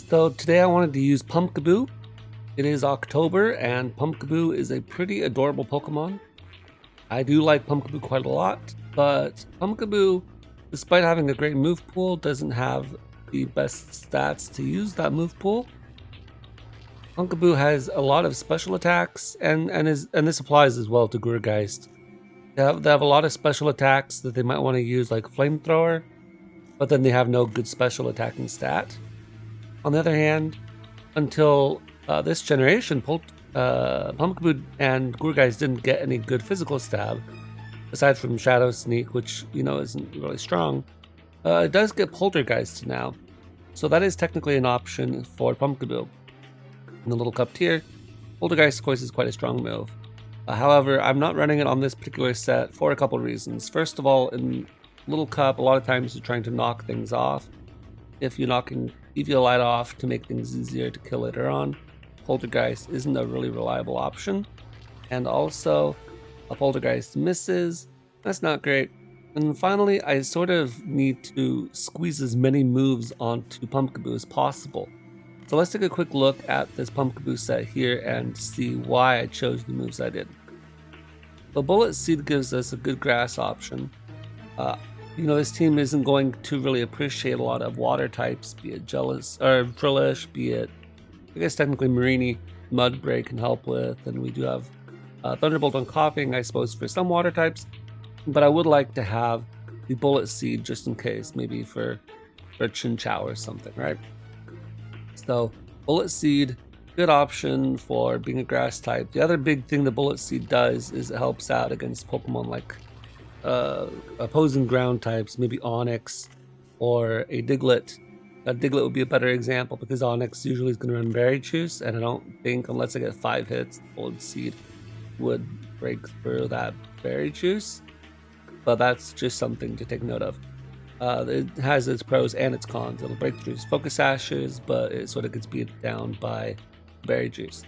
So today I wanted to use Pumpkaboo. It is October and Pumpkaboo is a pretty adorable Pokemon. I do like Pumpkaboo quite a lot, but Pumpkaboo, despite having a great move pool, doesn't have the best stats to use that move pool. Pumpkaboo has a lot of special attacks and this applies as well to Gurgeist. They have a lot of special attacks that they might want to use, like Flamethrower, but then they have no good special attacking stat. On the other hand, until this generation, Pumpkaboo and Gurgeist didn't get any good physical stab, aside from Shadow Sneak, which, isn't really strong. It does get Poltergeist now, so that is technically an option for Pumpkaboo. In the Little Cup tier, Poltergeist, of course, is quite a strong move. However, I'm not running it on this particular set for a couple reasons. First of all, in Little Cup, a lot of times you're trying to knock things off. If you're knocking Eviolite off to make things easier to kill later on, Poltergeist isn't a really reliable option. And also, a Poltergeist misses. That's not great. And finally, I sort of need to squeeze as many moves onto Pumpkaboo as possible. So let's take a quick look at this Pumpkaboo set here and see why I chose the moves I did. The Bullet Seed gives us a good grass option. This team isn't going to really appreciate a lot of water types, be it Drillish, be it, I guess technically Marini, Mudbray can help with, and we do have Thunderbolt on Coughing, I suppose, for some water types, but I would like to have the Bullet Seed just in case, maybe for Chinchou or something, right? So Bullet Seed, good option for being a grass type. The other big thing the Bullet Seed does is it helps out against Pokemon like opposing ground types, maybe Onyx or a Diglett. A Diglett would be a better example because Onyx usually is going to run Berry Juice, and I don't think, unless I get 5 hits, Bullet Seed would break through that Berry Juice. But that's just something to take note of. It has its pros and its cons. It'll break through Focus Ashes, but it sort of gets beat down by Berry Juice.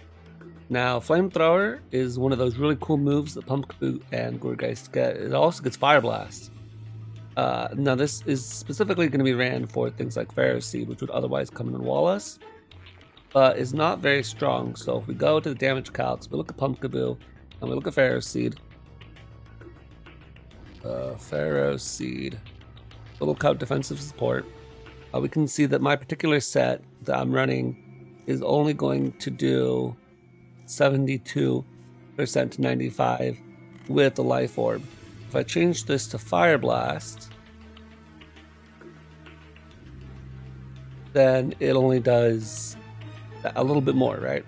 Now, Flamethrower is one of those really cool moves that Pumpkaboo and Gurgeist get. It also gets Fire Blast. Now, this is specifically going to be ran for things like Pharaoh Seed, which would otherwise come in and wall us, but is not very strong. So if we go to the damage calcs, we look at Pumpkaboo, and we look at Pharaoh Seed. Pharaoh Seed. Little Cup defensive support. We can see that my particular set that I'm running is only going to do 72% to 95 with the Life Orb. If I change this to Fire Blast, then it only does a little bit more, right?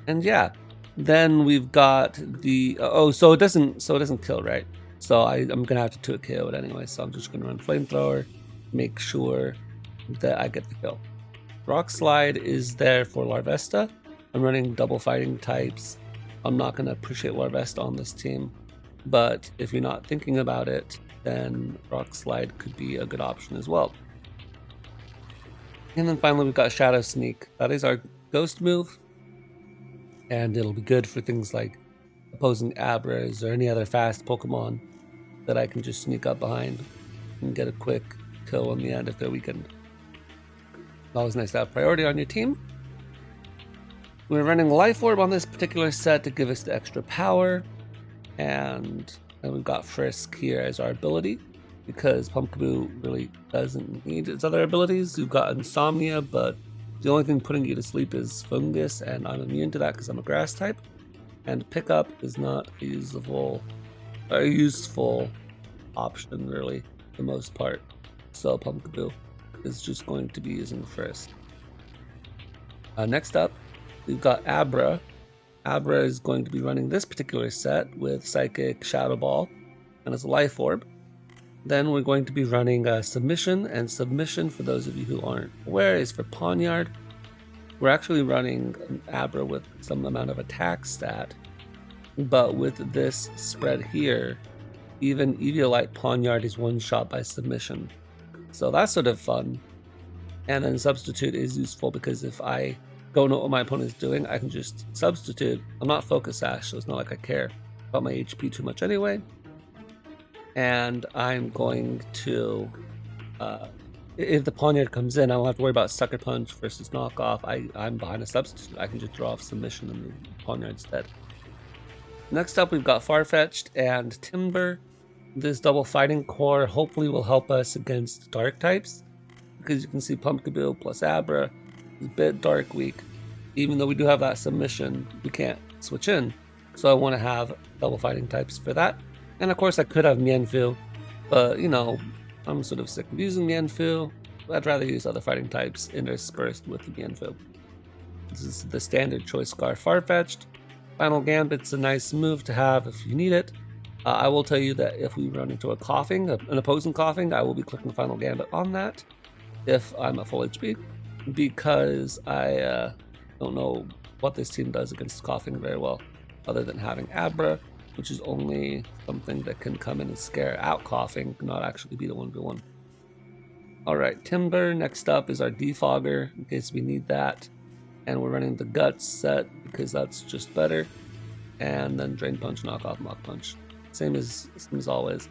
And yeah, then we've got the so it doesn't kill, right? So I'm gonna have to 2-KO it anyway. So I'm just gonna run Flamethrower, make sure that I get the kill. Rock Slide is there for Larvesta. I'm running double fighting types. I'm not going to appreciate Larvesta on this team, but if you're not thinking about it, then Rock Slide could be a good option as well. And then finally, we've got Shadow Sneak. That is our ghost move, and it'll be good for things like opposing Abras or any other fast Pokemon that I can just sneak up behind and get a quick kill on the end if they're weakened. It's always nice to have priority on your team. We're running Life Orb on this particular set to give us the extra power, and then we've got Frisk here as our ability because Pumpkaboo really doesn't need its other abilities. You've got Insomnia, but the only thing putting you to sleep is Fungus, and I'm immune to that because I'm a grass type. And Pickup is not a useful option, really, for the most part. So Pumpkaboo is just going to be using Frisk. Next up, we've got Abra. Abra is going to be running this particular set with Psychic, Shadow Ball, and as a Life Orb. Then we're going to be running Submission, and Submission, for those of you who aren't aware, is for Pawniard. We're actually running an Abra with some amount of attack stat, but with this spread here, even Eviolite Pawniard is one shot by Submission. So that's sort of fun. And then Substitute is useful because if I don't know what my opponent is doing, I can just substitute. I'm not Focus Sash, so it's not like I care about my HP too much anyway. And I'm going to if the Pawniard comes in, I don't have to worry about Sucker Punch versus knockoff. I'm behind a substitute. I can just draw off submission and the Pawniard's dead. Next up, we've got Farfetch'd and Timber. This double fighting core hopefully will help us against dark types, because you can see Pumpkaboo plus Abra is a bit dark weak. Even though we do have that submission, we can't switch in. So I want to have double fighting types for that. And of course I could have Mienfoo, but you know, I'm sort of sick of using Mienfoo. I'd rather use other fighting types interspersed with Mienfoo. This is the standard choice scar Farfetch'd. Final Gambit's a nice move to have if you need it. I will tell you that if we run into a coughing, an opposing coughing, I will be clicking Final Gambit on that if I'm at full HP, because I don't know what this team does against coughing very well, other than having Abra, which is only something that can come in and scare out coughing, not actually be the 1v1. Alright, Timber, next up is our Defogger, in case we need that. And we're running the Guts set, because that's just better. And then Drain Punch, Knockoff, Mach Punch. Same as always.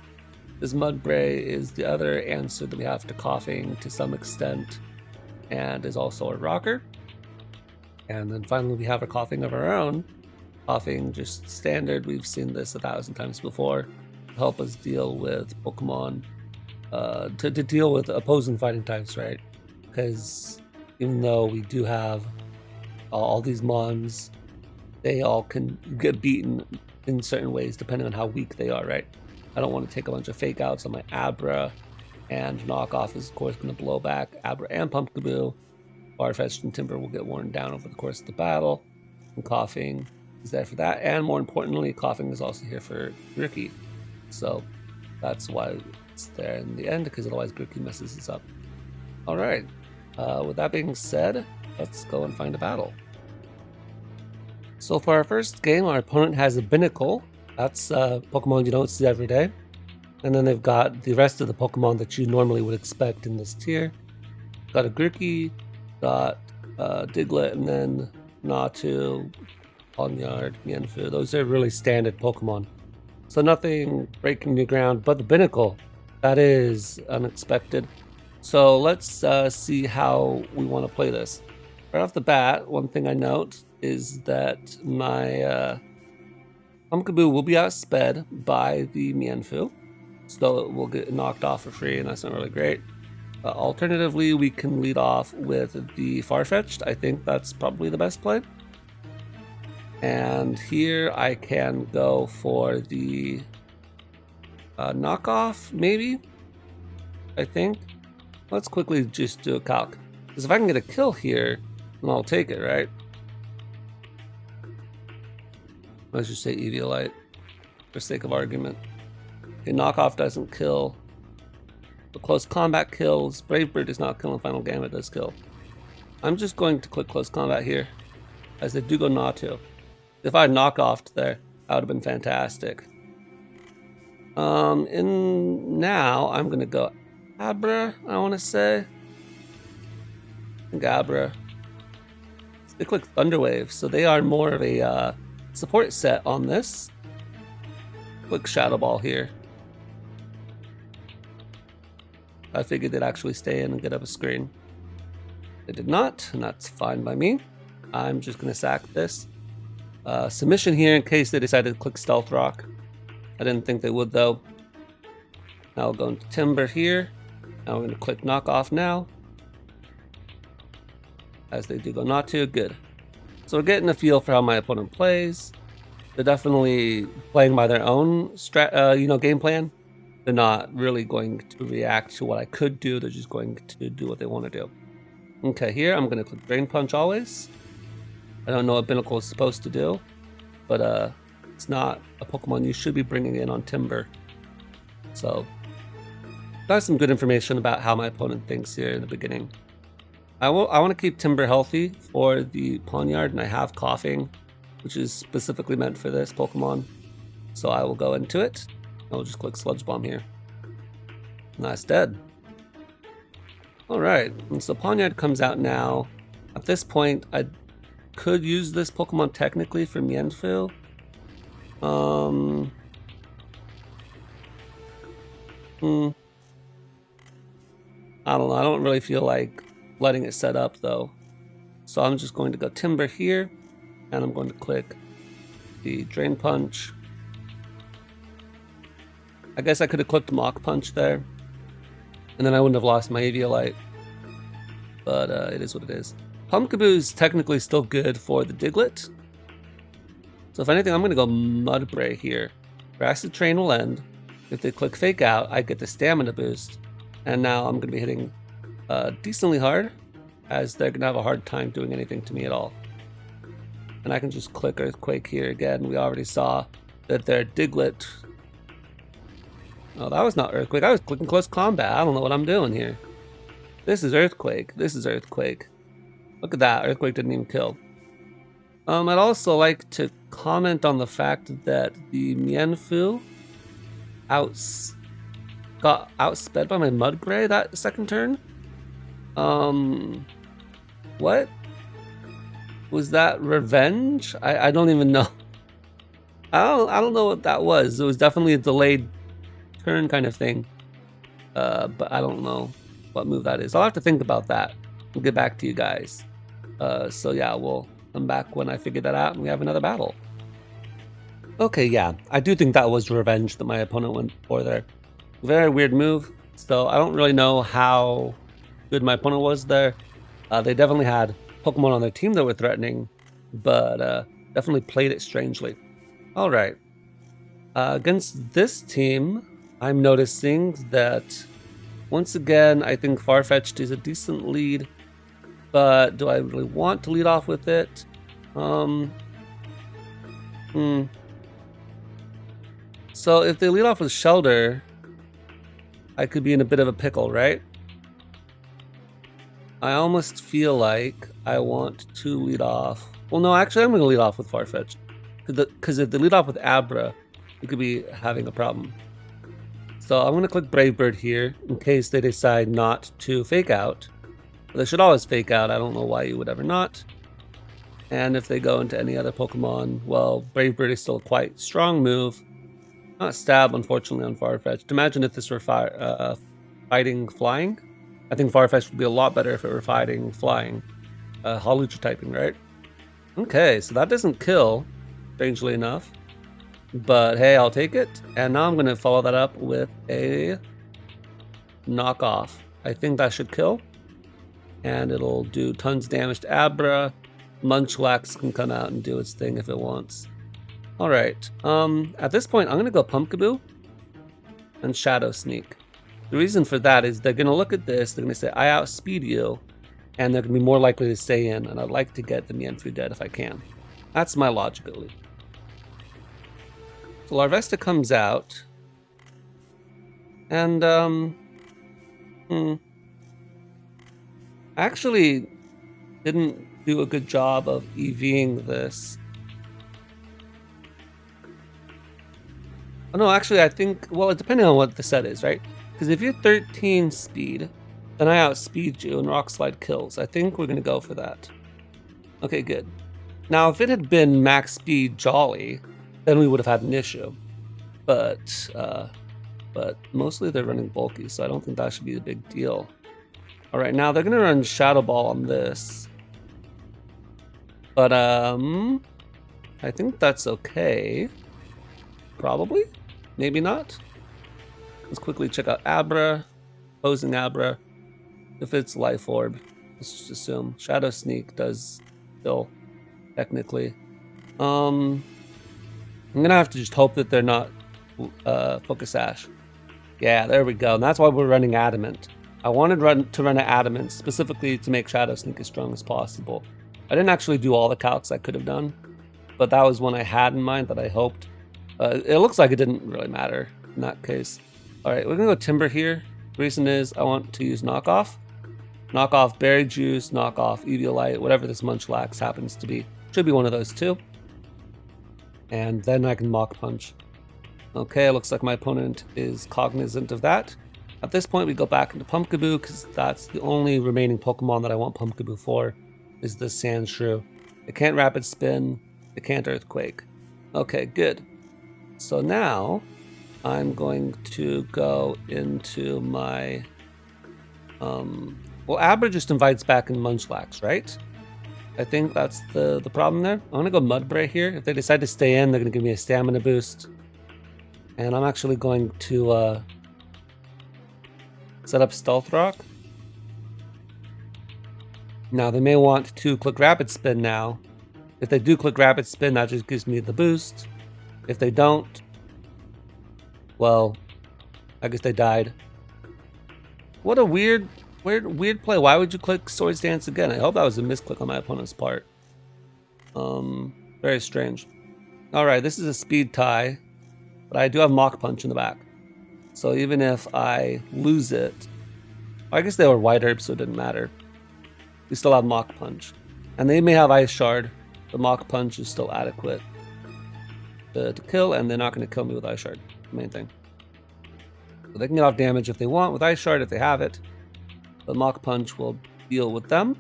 This Mudbray is the other answer that we have to coughing to some extent, and is also a rocker. And then finally we have a coughing of our own. Coughing just standard, we've seen this 1,000 times before, to help us deal with Pokemon, to deal with opposing fighting types, right? Because even though we do have all these Mons, they all can get beaten in certain ways depending on how weak they are, right? I don't want to take a bunch of fake outs on my Abra, and Knockoff is of course going to blow back Abra and Pumpkaboo. Farfetch'd and Timber will get worn down over the course of the battle, and Coughing is there for that, and more importantly, Coughing is also here for Grookey, so that's why it's there in the end, because otherwise Grookey messes us up. Alright, with that being said, let's go and find a battle. So for our first game, our opponent has a Binnacle. That's a Pokemon you don't see every day. And then they've got the rest of the Pokemon that you normally would expect in this tier. Got a Grookey, got Diglett, and then Natu, Pawniard, Mienfoo. Those are really standard Pokemon. So nothing breaking new ground, but the Binnacle, that is unexpected. So let's see how we want to play this. Right off the bat, one thing I note is that my Pumpkaboo will be outsped by the Mienfoo, so it will get knocked off for free, and that's not really great. Alternatively, we can lead off with the Farfetch'd. I think that's probably the best play. And here I can go for the knockoff, maybe? I think. Let's quickly just do a calc, because if I can get a kill here, then I'll take it, right? Let's just say Eviolite, for sake of argument. Okay, knockoff doesn't kill. The close combat kills. Brave Bird does not kill, and Final Gambit does kill. I'm just going to click close combat here, as they do go Natu. If I had knockoffed there, that would have been fantastic. Now I'm gonna go Abra, I want to say. I think Abra. They click Thunderwave, so they are more of a support set on this. Click Shadow Ball here. I figured they'd actually stay in and get up a screen. They did not, and that's fine by me. I'm just going to sack this. Submission here in case they decided to click Stealth Rock. I didn't think they would though. Now we'll go into Timber here. Now we're going to click Knockoff now. As they do go not to, good. So we're getting a feel for how my opponent plays. They're definitely playing by their own game plan. They're not really going to react to what I could do. They're just going to do what they want to do. Okay, here I'm going to click Drain Punch always. I don't know what Binnacle is supposed to do, but it's not a Pokemon you should be bringing in on Timber. So, that's some good information about how my opponent thinks here in the beginning. I want to keep Timber healthy for the Pawniard, and I have Coughing, which is specifically meant for this Pokemon. So I will go into it. I'll just click Sludge Bomb here. And that's dead. Alright, and so Pawniard comes out now. At this point, I could use this Pokemon technically for Mienfoo. I don't know. I don't really feel like letting it set up though. So I'm just going to go Timber here, and I'm going to click the Drain Punch. I guess I could have clicked Mach Punch there, and then I wouldn't have lost my Eviolite. But it is what it is. Pumpkaboo is technically still good for the Diglett. So if anything, I'm going to go Mudbray here. Acid Train will end. If they click Fake Out, I get the Stamina boost. And now I'm going to be hitting decently hard, as they're going to have a hard time doing anything to me at all. And I can just click Earthquake here again. We already saw that their Diglett... Oh, that was not Earthquake. I was clicking Close Combat. I don't know what I'm doing here. This is Earthquake. This is Earthquake. Look at that. Earthquake didn't even kill. I'd also like to comment on the fact that the Mienfoo got outsped by my Mudbray that second turn. What? Was that revenge? I don't even know. I don't know what that was. It was definitely a delayed turn kind of thing. But I don't know what move that is. I'll have to think about that and get back to you guys. So yeah, we'll come back when I figure that out and we have another battle. Okay, yeah, I do think that was revenge that my opponent went for there. Very weird move. So I don't really know how good my opponent was there. They definitely had Pokemon on their team that were threatening, but definitely played it strangely. All right. Against this team, I'm noticing that once again, I think Farfetch'd is a decent lead, but do I really want to lead off with it? So if they lead off with Shelter, I could be in a bit of a pickle, right? I almost feel like I want to lead off. Well, no, actually, I'm going to lead off with Farfetch'd. Because if they lead off with Abra, we could be having a problem. So I'm going to click Brave Bird here in case they decide not to Fake Out. But they should always Fake Out. I don't know why you would ever not. And if they go into any other Pokemon, well, Brave Bird is still a quite strong move. Not Stab, unfortunately, on Farfetch'd. Imagine if this were fighting Flying. I think Farfetch'd would be a lot better if it were fighting Flying. Hawlucha typing, right? Okay, so that doesn't kill, strangely enough. But hey, I'll take it. And now I'm going to follow that up with a Knockoff. I think that should kill. And it'll do tons of damage to Abra. Munchlax can come out and do its thing if it wants. Alright, at this point I'm going to go Pumpkaboo and Shadow Sneak. The reason for that is they're going to look at this, they're going to say, I outspeed you, and they're going to be more likely to stay in, and I'd like to get the Mienfoo dead if I can. That's my logic, at least. So Larvesta comes out, and, I actually didn't do a good job of EVing this. Oh, no, actually, I think, well, depending on what the set is, right? Because if you're 13 speed, then I outspeed you and Rock Slide kills. I think we're going to go for that. Okay, good. Now, if it had been max speed Jolly, then we would have had an issue. But mostly they're running bulky, so I don't think that should be a big deal. All right, now they're going to run Shadow Ball on this. But, I think that's okay. Probably? Maybe not? Let's quickly check out Abra. Opposing Abra. If it's Life Orb, let's just assume. Shadow Sneak does kill, technically. I'm gonna have to just hope that they're not Focus Sash. Yeah, there we go. And that's why we're running Adamant. I wanted to run an Adamant specifically to make Shadow Sneak as strong as possible. I didn't actually do all the calcs I could have done, but that was one I had in mind that I hoped. It looks like it didn't really matter in that case. Alright, we're going to go Timber here. The reason is I want to use Knockoff. Knockoff Berry Juice, Knockoff Eviolite, whatever this Munchlax happens to be. Should be one of those two. And then I can Mach Punch. Okay, it looks like my opponent is cognizant of that. At this point, we go back into Pumpkaboo, because that's the only remaining Pokemon that I want Pumpkaboo for, is the Sandshrew. It can't Rapid Spin, it can't Earthquake. Okay, good. So now, I'm going to go into my Well, Abra just invites back in Munchlax, right? I think that's the problem there. I'm gonna go Mudbray here. If they decide to stay in, they're gonna give me a stamina boost. And I'm actually going to set up Stealth Rock. Now they may want to click Rapid Spin now. If they do click Rapid Spin, that just gives me the boost. If they don't, well, I guess they died. What a weird play. Why would you click Swords Dance again? I hope that was a misclick on my opponent's part. Very strange. Alright, this is a speed tie, but I do have Mach Punch in the back. So even if I lose it, I guess they were White Herb, so it didn't matter. We still have Mach Punch. And they may have Ice Shard. The Mach Punch is still adequate to kill, and they're not going to kill me with Ice Shard. The main thing. So they can get off damage if they want with Ice Shard if they have it. The Mach Punch will deal with them.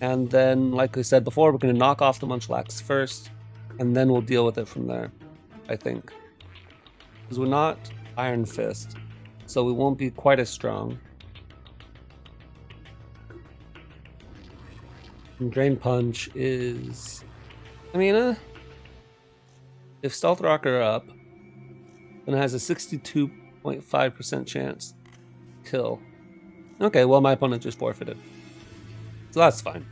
And then, like I said before, we're going to knock off the Munchlax first, and then we'll deal with it from there, I think. Because we're not Iron Fist, so we won't be quite as strong. And Drain Punch is... I mean, if Stealth Rock are up, then it has a 62.5% chance to kill. Okay, well, my opponent just forfeited. So that's fine.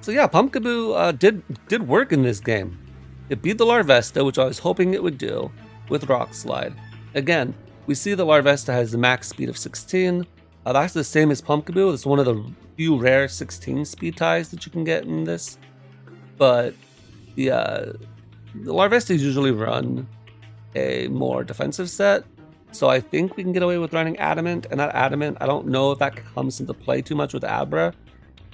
So yeah, Pumpkaboo did work in this game. It beat the Larvesta, which I was hoping it would do, with Rock Slide. Again, we see the Larvesta has a max speed of 16. That's the same as Pumpkaboo. It's one of the few rare 16 speed ties that you can get in this. But the Larvestas usually run a more defensive set. So I think we can get away with running Adamant. And that Adamant, I don't know if that comes into play too much with Abra.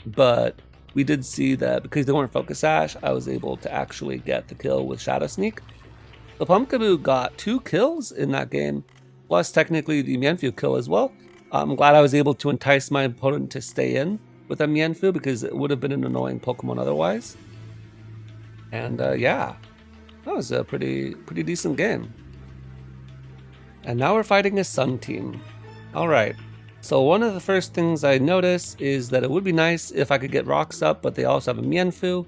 But we did see that because they weren't Focus Sash, I was able to actually get the kill with Shadow Sneak. The Pumpkaboo got 2 kills in that game, plus technically the Mienfoo kill as well. I'm glad I was able to entice my opponent to stay in with a Mienfoo because it would have been an annoying Pokemon otherwise. And yeah, that was a pretty decent game. And now we're fighting a Sun team. Alright, so one of the first things I notice is that it would be nice if I could get rocks up, but they also have a Mienfoo,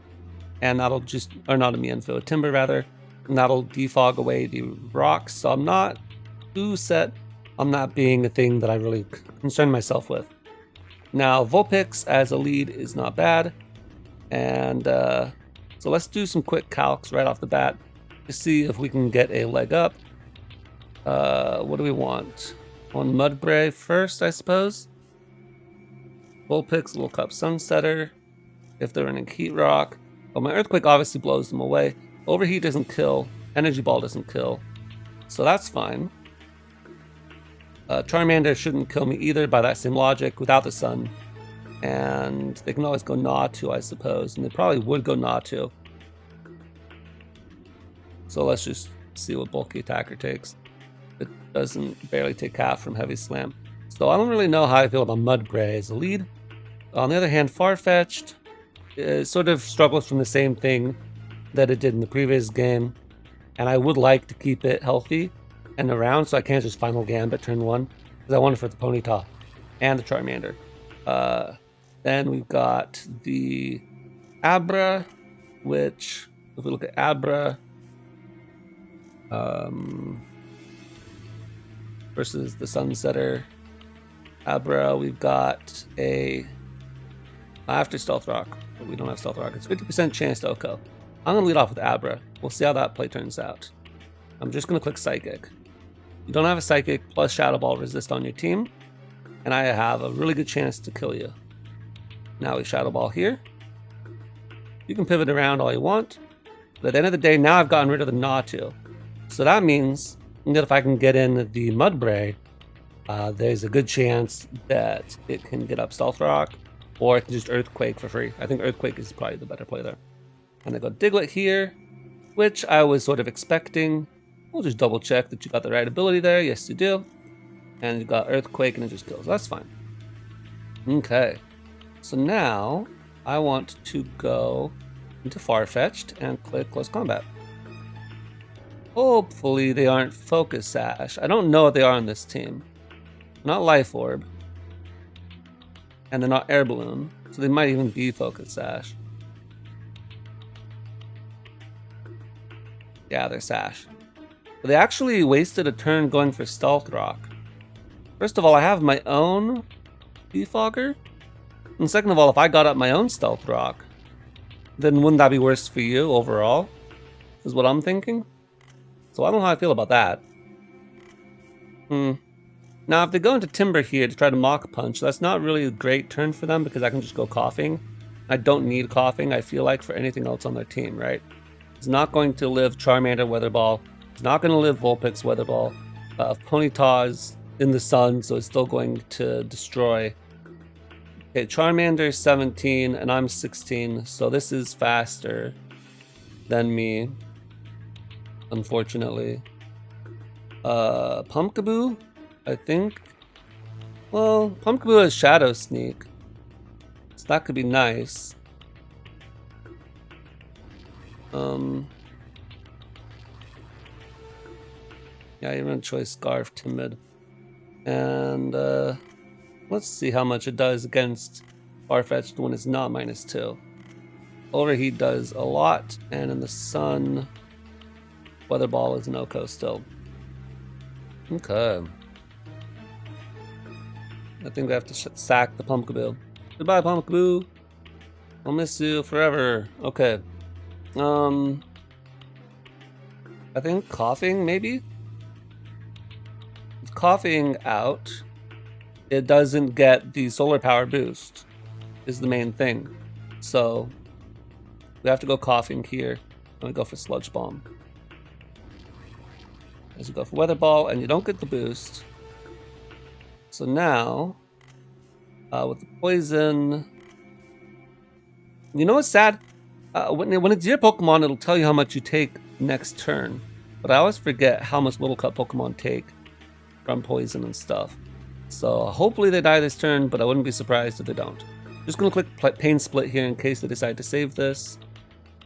and that'll just, or not a Mienfoo, a Timber rather, and that'll defog away the rocks, so I'm not too set on that being a thing that I really concern myself with. Now, Vulpix as a lead is not bad, and so let's do some quick calcs right off the bat to see if we can get a leg up. What do we want? On Mudbray first, I suppose. Vulpix, Little Cup Sunsetter. If they're running Heat Rock. Oh, my Earthquake obviously blows them away. Overheat doesn't kill. Energy Ball doesn't kill. So that's fine. Charmander shouldn't kill me either by that same logic without the sun. And they can always go Natu, I suppose. And they probably would go Natu. So let's just see what Bulky Attacker takes. It doesn't barely take half from Heavy Slam. So I don't really know how I feel about Mudbray as a lead. On the other hand, Farfetch'd sort of struggles from the same thing that it did in the previous game. And I would like to keep it healthy and around so I can't just Final Gambit turn 1. Because I want it for the Ponyta and the Charmander. Then we've got the Abra, which, if we look at Abra, versus the Sunsetter. Abra, we've got a... after Stealth Rock, but we don't have Stealth Rock. It's 50% chance to OHKO. I'm going to lead off with Abra. We'll see how that play turns out. I'm just going to click Psychic. You don't have a Psychic plus Shadow Ball resist on your team, and I have a really good chance to kill you. Now we Shadow Ball here. You can pivot around all you want, but at the end of the day, now I've gotten rid of the Natu. So that means that if I can get in the Mudbray, there's a good chance that it can get up Stealth Rock, or it can just Earthquake for free. I think Earthquake is probably the better play there. And I go Diglett here, which I was sort of expecting. We'll just double check that you got the right ability there. Yes, you do. And you got Earthquake and it just kills. That's fine. Okay. So now I want to go into Farfetch'd and click Close Combat. Hopefully they aren't Focus Sash. I don't know what they are on this team. Not Life Orb. And they're not air balloon, so they might even be focus sash. Yeah, they're sash. But they actually wasted a turn going for stealth rock. First of all, I have my own defogger. And second of all, if I got up my own stealth rock, then wouldn't that be worse for you overall? Is what I'm thinking. So I don't know how I feel about that. Now, if they go into Timber here to try to Mock Punch, that's not really a great turn for them because I can just go Coughing. I don't need Coughing, I feel like, for anything else on their team, right? It's not going to live Charmander Weather Ball. It's not going to live Vulpix Weather Ball. Ponyta's in the sun, so it's still going to destroy. Okay, Charmander's 17 and I'm 16, so this is faster than me, unfortunately. Pumpkaboo, I think. Well, Pumpkaboo has Shadow Sneak, so that could be nice. Yeah, you're gonna choice Scarf Timid. And let's see how much it does against Farfetch'd when it's not -2. Overheat does a lot, and in the sun, Weather Ball is no-co still. Okay. I think we have to sack the Pumpkaboo. Goodbye, Pumpkaboo. I'll miss you forever. Okay. I think Coughing, maybe? With Coughing out, it doesn't get the solar power boost, is the main thing. So, we have to go Coughing here. I'm gonna go for Sludge Bomb. As you go for Weather Ball, and you don't get the boost. So now, with the poison, you know what's sad? When it's your Pokemon, it'll tell you how much you take next turn. But I always forget how much Little Cup Pokemon take from poison and stuff. So hopefully they die this turn, but I wouldn't be surprised if they don't. Just gonna click Pain Split here in case they decide to save this.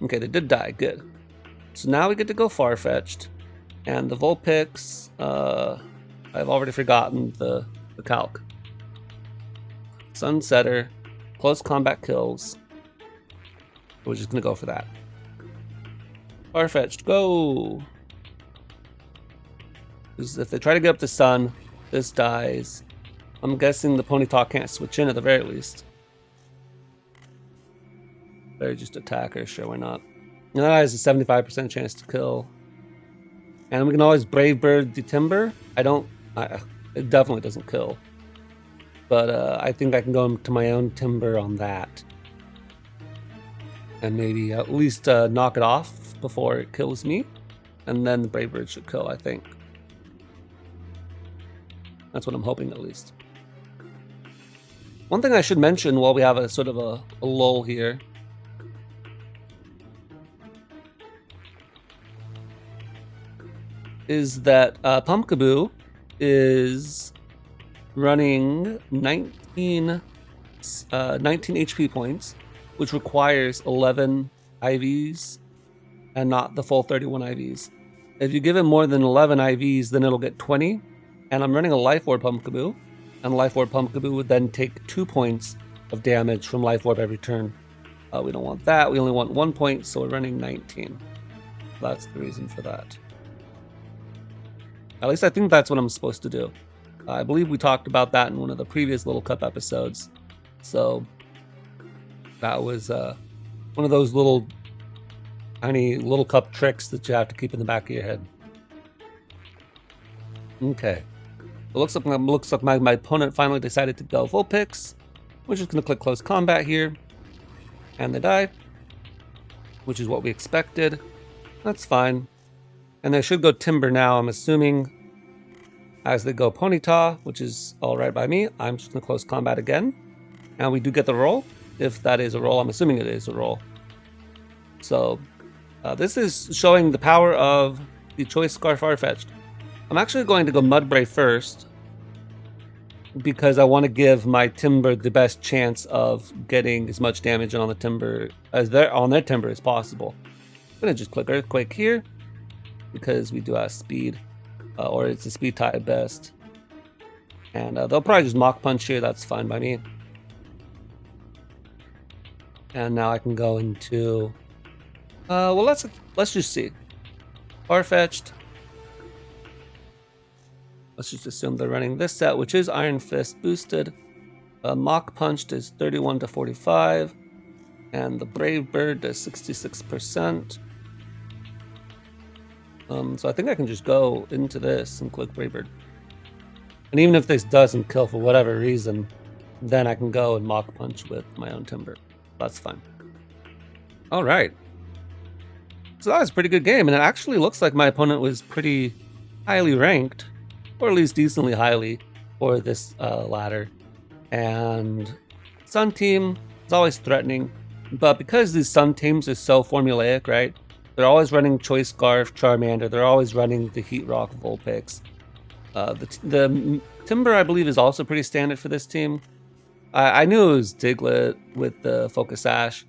Okay, they did die, good. So now we get to go Farfetch'd. And the Vulpix, I've already forgotten the calc. Sunsetter, close combat kills. We're just gonna go for that. Farfetch'd, go! Because if they try to get up the sun, this dies. I'm guessing the Ponyta can't switch in at the very least. Better just attack her, sure, why not? And that has a 75% chance to kill. And we can always Brave Bird the Timber. It definitely doesn't kill. But I think I can go to my own Timber on that. And maybe at least knock it off before it kills me. And then the Brave Bird should kill, I think. That's what I'm hoping, at least. One thing I should mention while we have a sort of a lull here is that Pumpkaboo is running 19 HP points, which requires 11 IVs and not the full 31 IVs. If you give it more than 11 IVs, then it'll get 20. And I'm running a Life Orb Pumpkaboo, and Life Orb Pumpkaboo would then take 2 points of damage from Life Orb every turn. We don't want that, we only want 1 point, so we're running 19. That's the reason for that. At least I think that's what I'm supposed to do. I believe we talked about that in one of the previous Little Cup episodes. So, that was one of those little, tiny Little Cup tricks that you have to keep in the back of your head. Okay. It looks like my opponent finally decided to go Vulpix. We're just going to click Close Combat here. And they die. Which is what we expected. That's fine. And they should go Timber now, I'm assuming. As they go Ponyta, which is alright by me. I'm just going to Close Combat again. And we do get the roll. If that is a roll, I'm assuming it is a roll. So, this is showing the power of the Choice Scarf Farfetch'd. I'm actually going to go Mudbray first because I want to give my Timber the best chance of getting as much damage on the Timber as their Timber as possible. I'm going to just click Earthquake here because we do have speed, or it's a speed tie at best. And they'll probably just Mock Punch here, that's fine by me. And now I can go into, well, let's just see. Far-fetched. Let's just assume they're running this set, which is Iron Fist boosted. Mock Punched is 31 to 45, and the Brave Bird does 66%. So I think I can just go into this and click Brave Bird. And even if this doesn't kill for whatever reason, then I can go and Mock Punch with my own Timber. That's fine. All right. So that was a pretty good game, and it actually looks like my opponent was pretty highly ranked, or at least decently highly for this ladder. And Sun Team is always threatening, but because these Sun teams are so formulaic, right? They're always running Choice Scarf, Charmander. They're always running the Heat Rock, Vulpix. The Timber, I believe, is also pretty standard for this team. I knew it was Diglett with the Focus Sash,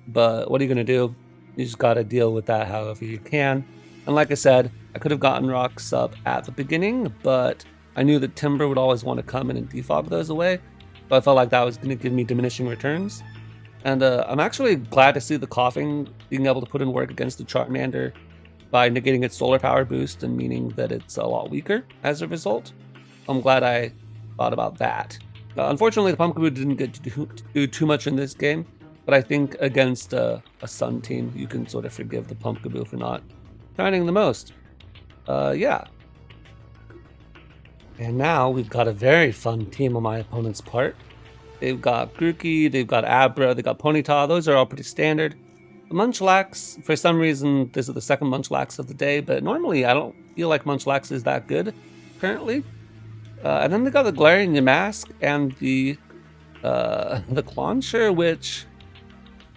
but what are you going to do? You just got to deal with that however you can. And like I said, I could have gotten Rocks up at the beginning, but I knew that Timber would always want to come in and defog those away. So I felt like that was going to give me diminishing returns. And I'm actually glad to see the Coughing being able to put in work against the Charmander by negating its solar power boost and meaning that it's a lot weaker as a result. I'm glad I thought about that. Unfortunately, the Pumpkaboo didn't get to do too much in this game, but I think against a Sun team, you can sort of forgive the Pumpkaboo for not shining the most. Yeah. And now we've got a very fun team on my opponent's part. They've got Grookey, they've got Abra, they've got Ponyta. Those are all pretty standard. The Munchlax, for some reason, this is the second Munchlax of the day, but normally I don't feel like Munchlax is that good currently. And then they got the Galarian Yamask and the Clauncher, which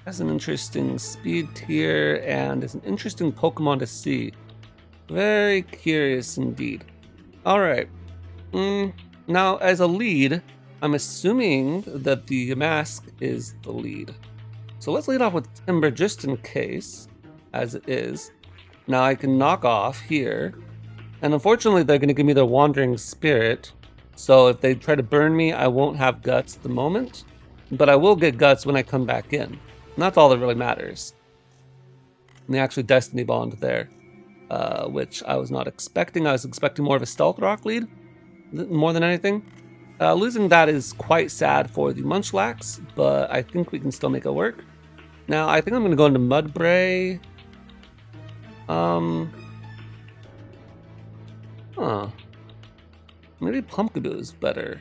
has an interesting speed tier and is an interesting Pokemon to see. Very curious indeed. Alright. Now, as a lead, I'm assuming that the Yamask is the lead. So let's lead off with Timber just in case, as it is. Now I can knock off here. And unfortunately, they're going to give me their Wandering Spirit. So if they try to burn me, I won't have Guts at the moment. But I will get Guts when I come back in. And that's all that really matters. And they actually Destiny Bond there, which I was not expecting. I was expecting more of a Stealth Rock lead, more than anything. Losing that is quite sad for the Munchlax, but I think we can still make it work. Now, I think I'm going to go into Mudbray. Maybe Pumpkaboo is better.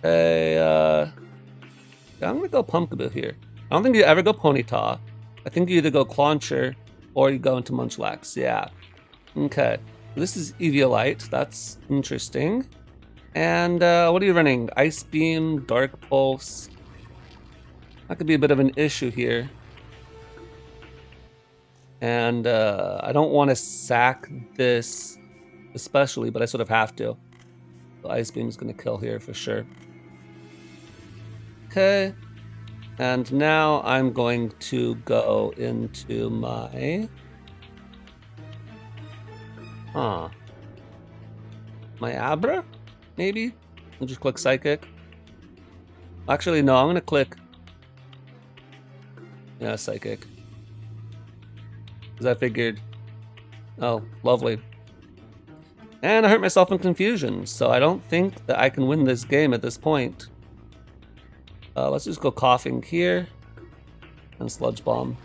Hey, yeah, I'm going to go Pumpkaboo here. I don't think you ever go Ponyta. I think you either go Clauncher or you go into Munchlax. Yeah. Okay. This is Eviolite. That's interesting. And what are you running? Ice Beam, Dark Pulse. That could be a bit of an issue here. And I don't want to sack this especially, but I sort of have to. The Ice Beam is going to kill here for sure. Okay. And now I'm going to go into my... my Abra? Maybe? I'll just click Psychic. Actually, no, I'm going to click... yeah, Psychic. Because I figured... oh, lovely. And I hurt myself in Confusion, so I don't think that I can win this game at this point. Let's just go Coughing here. And Sludge Bomb.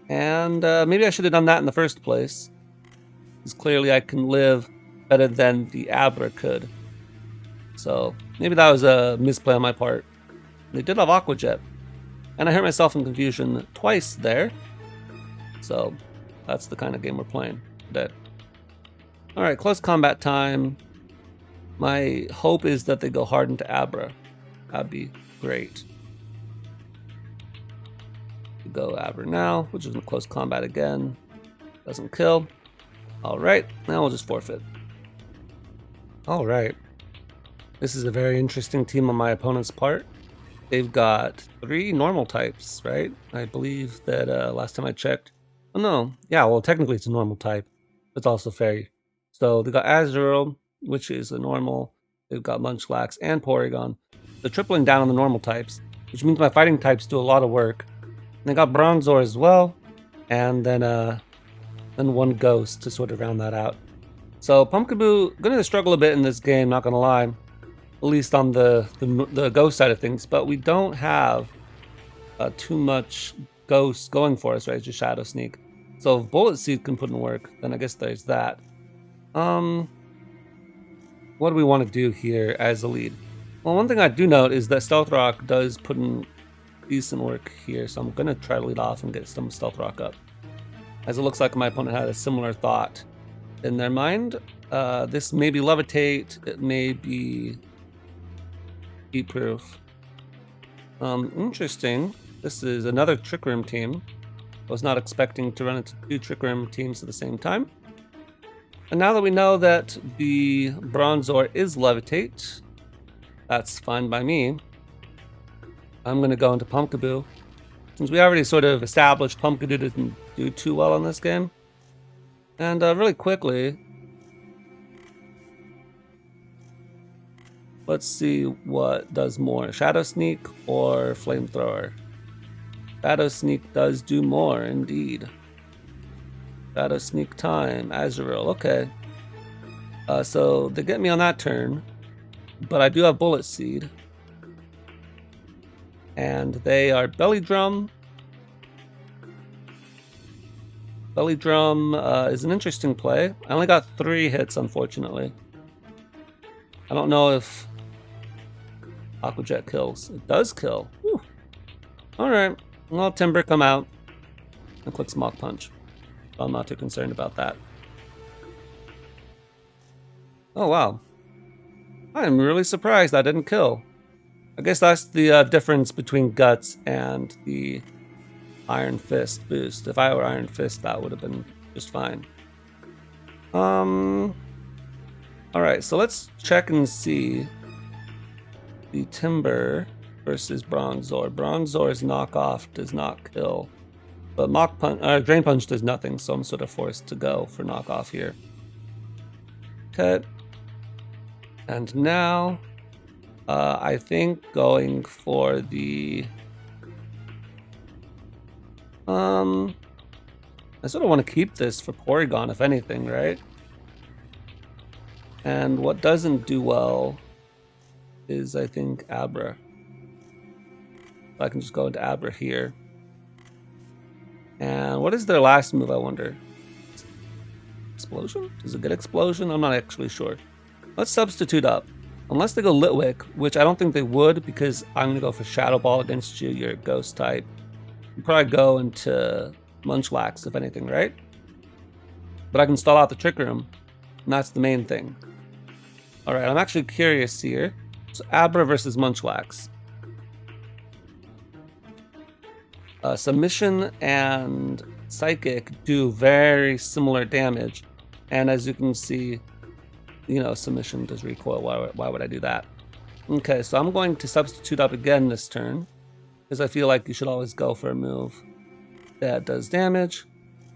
And maybe I should have done that in the first place. Because clearly I can live better than the Abra could. So maybe that was a misplay on my part. They did have Aqua Jet. And I hurt myself in Confusion twice there. So that's the kind of game we're playing today. Alright, close combat time. My hope is that they go hard into Abra. That'd be great. Go Abra now, which is in close combat again. Doesn't kill. Alright, now we'll just forfeit. Alright. This is a very interesting team on my opponent's part. They've got 3 normal types, right? I believe that last time I checked. Oh no, yeah, well technically it's a normal type. It's also fairy. So they got Azurill, which is a normal. They've got Munchlax and Porygon. They're tripling down on the normal types, which means my fighting types do a lot of work. And they got Bronzor as well, and then one Ghost to sort of round that out. So Pumpkaboo gonna struggle a bit in this game, not gonna lie, at least on the Ghost side of things. But we don't have too much Ghost going for us, right? It's just Shadow Sneak. So if Bullet Seed can put in work, then I guess there's that. What do we want to do here as a lead? Well, one thing I do note is that Stealth Rock does put in decent work here, so I'm gonna try to lead off and get some Stealth Rock up, as it looks like my opponent had a similar thought in their mind. This may be Levitate, it may be Heat Proof. Interesting. This is another Trick Room team. I was not expecting to run into 2 Trick Room teams at the same time. And now that we know that the Bronzor is Levitate, that's fine by me. I'm going to go into Pumpkaboo. Since we already sort of established Pumpkaboo didn't do too well in this game. And really quickly, let's see what does more, Shadow Sneak or Flamethrower. Shadow Sneak does do more, indeed. Shadow Sneak time, Azurill, okay. So they get me on that turn, but I do have Bullet Seed. And they are Belly Drum. Belly Drum is an interesting play. I only got 3 hits, unfortunately. I don't know if Aqua Jet kills. It does kill. Whew. Alright, well, Timber come out and click Mach Punch. I'm not too concerned about that. Oh wow. I am really surprised I didn't kill. I guess that's the difference between Guts and the Iron Fist boost. If I were Iron Fist, that would have been just fine. Alright, so let's check and see the Timber versus Bronzor. Bronzor's knockoff does not kill. But Drain Punch does nothing, so I'm sort of forced to go for knockoff here. Okay. And now, I think going for the... I sort of want to keep this for Porygon, if anything, right? And what doesn't do well is, I think, Abra. I can just go into Abra here. And what is their last move, I wonder? Explosion? Does it get Explosion? I'm not actually sure. Let's substitute up. Unless they go Litwick, which I don't think they would, because I'm going to go for Shadow Ball against you, you're a Ghost type. You probably go into Munchlax, if anything, right? But I can stall out the Trick Room, and that's the main thing. Alright, I'm actually curious here. So Abra versus Munchlax. Submission and Psychic do very similar damage, and as you can see, you know, Submission does recoil. Why would I do that? Okay, so I'm going to substitute up again this turn, because I feel like you should always go for a move that does damage,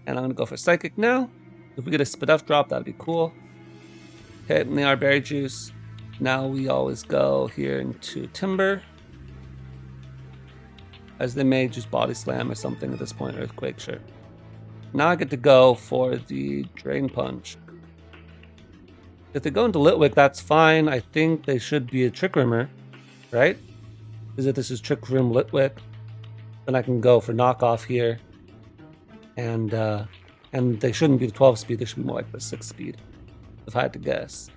and I'm going to go for Psychic now. If we get a Spadef drop, that'd be cool. Okay, and they are Berry Juice. Now we always go here into Timber, as they may just Body Slam or something at this point, Earthquake, sure. Now I get to go for the Drain Punch. If they go into Litwick, that's fine. I think they should be a Trick Roomer, right? Because if this is Trick Room Litwick, then I can go for Knockoff here. And they shouldn't be the 12 speed, they should be more like the 6 speed, if I had to guess.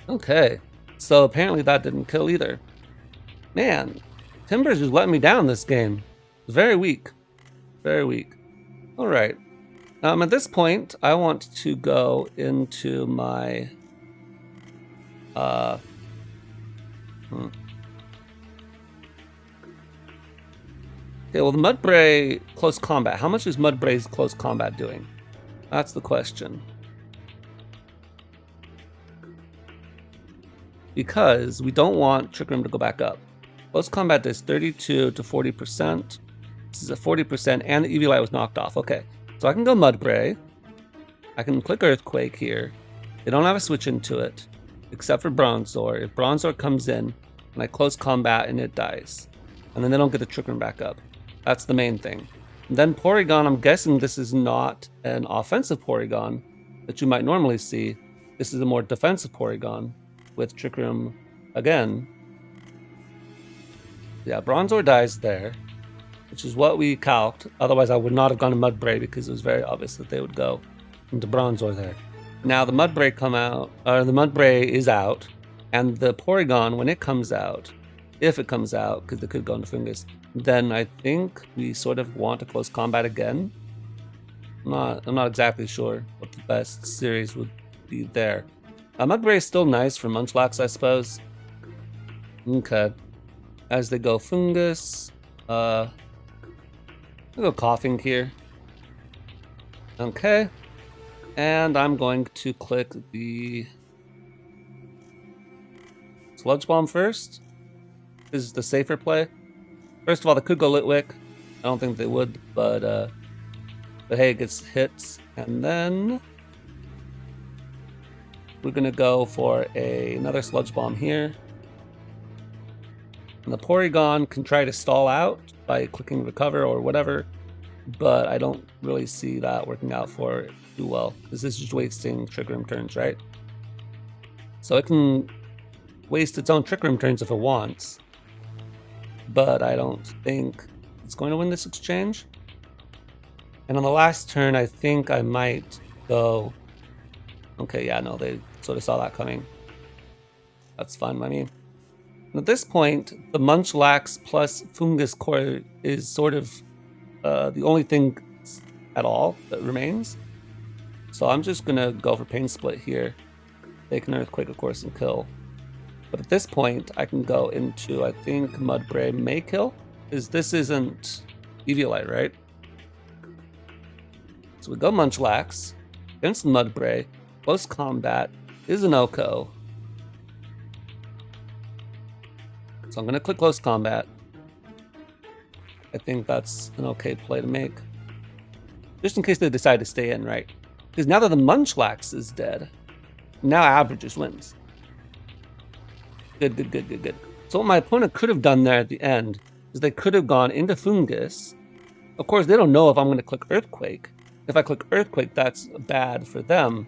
Okay, so apparently that didn't kill either. Man, Timber's just letting me down this game. It's very weak. Very weak. Alright. At this point, I want to go into my... Okay, well, the Mudbray close combat. How much is Mudbray's close combat doing? That's the question. Because we don't want Trick Room to go back up. Close combat does 32 to 40%. This is a 40%, and the EV Light was knocked off. Okay, so I can go Mudbray. I can click Earthquake here. They don't have a switch into it, except for Bronzor. If Bronzor comes in, and I close combat and it dies. And then they don't get the Trick Room back up. That's the main thing. And then Porygon, I'm guessing this is not an offensive Porygon that you might normally see. This is a more defensive Porygon with Trick Room again. Yeah, Bronzor dies there, which is what we calced. Otherwise, I would not have gone to Mudbray because it was very obvious that they would go into Bronzor there. Now the Mudbray the Mudbray is out, and the Porygon, when it comes out, if it comes out, because it could go into Fungus, then I think we sort of want to close combat again. I'm not exactly sure what the best series would be there. Mudbray is still nice for Munchlax, I suppose. Okay. As they go Fungus, I'll go Coughing here. Okay. And I'm going to click the Sludge Bomb first. This is the safer play. First of all, they could go Litwick. I don't think they would, but hey, it gets hits. And then we're gonna go for another Sludge Bomb here. And the Porygon can try to stall out by clicking Recover or whatever, but I don't really see that working out for it too well. This is just wasting Trick Room turns, right? So it can waste its own Trick Room turns if it wants, but I don't think it's going to win this exchange. And on the last turn, I think I might go... Okay, yeah, no, they sort of saw that coming. That's fine by me. At this point, the Munchlax plus Fungus core is sort of the only thing at all that remains. So I'm just gonna go for Pain Split here. They can Earthquake, of course, and kill. But at this point, I can go into, I think, Mudbray may kill. Because this isn't Eviolite, right? So we go Munchlax against Mudbray. Close combat is an Oko. So I'm going to click Close Combat. I think that's an okay play to make. Just in case they decide to stay in, right? Because now that the Munchlax is dead, now Abra just wins. Good. So what my opponent could have done there at the end is they could have gone into Fungus. Of course, they don't know if I'm going to click Earthquake. If I click Earthquake, that's bad for them.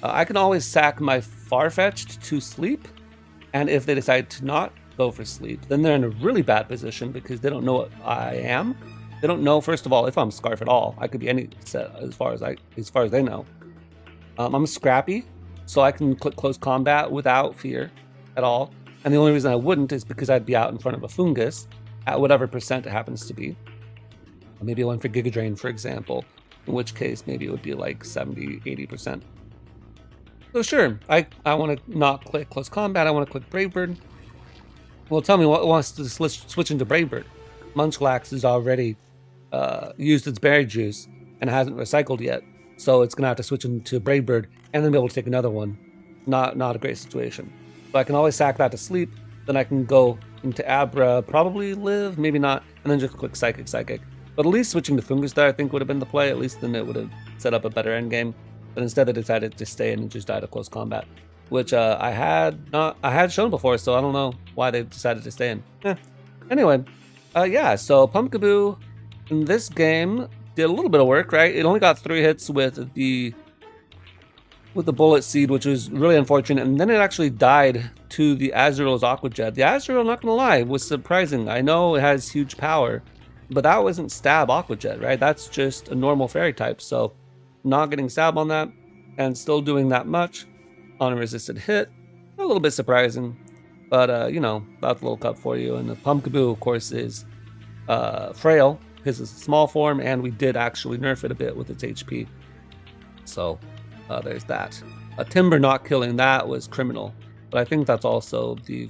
I can always sack my Farfetch'd to sleep. And if they decide to not go for sleep, then they're in a really bad position because they don't know what I am. They don't know, first of all, if I'm Scarf at all. I could be any set as far as they know. I'm Scrappy, so I can click Close Combat without fear at all. And the only reason I wouldn't is because I'd be out in front of a Fungus at whatever percent it happens to be. Maybe I went for Giga Drain, for example, in which case maybe it would be like 70, 80%. So sure, I want to not click Close Combat, I want to click Brave Bird. Well, tell me what wants to switch into Brave Bird. Munchlax has already used its berry juice and hasn't recycled yet, so it's gonna have to switch into Brave Bird and then be able to take another one. Not a great situation. So I can always sack that to sleep. Then I can go into Abra, probably live, maybe not, and then just click Psychic. But at least switching to Fungus there, I think would have been the play. At least then it would have set up a better endgame. But instead, they decided to stay in and just die to Close Combat, which I had shown before, so I don't know why they decided to stay in. Anyway, yeah. So Pumpkaboo in this game did a little bit of work, right? It only got 3 hits with the Bullet Seed, which was really unfortunate, and then it actually died to the Azurill's Aqua Jet. The Azurill, not gonna lie, was surprising. I know it has huge power, but that wasn't Stab Aqua Jet, right? That's just a normal Fairy type, so not getting Stab on that and still doing that much on a resisted hit, a little bit surprising, but you know, that's a little cup for you. And the Pumpkaboo, of course, is frail because it's a small form, and we did actually nerf it a bit with its HP. So there's that. Timber not killing that was criminal, but I think that's also the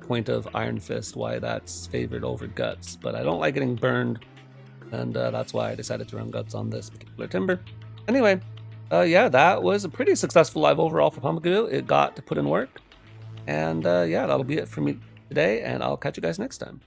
point of Iron Fist, why that's favored over Guts. But I don't like getting burned, and that's why I decided to run Guts on this particular Timber. Anyway, yeah, that was a pretty successful live overall for Pumpkaboo. It got to put in work. And yeah, that'll be it for me today, and I'll catch you guys next time.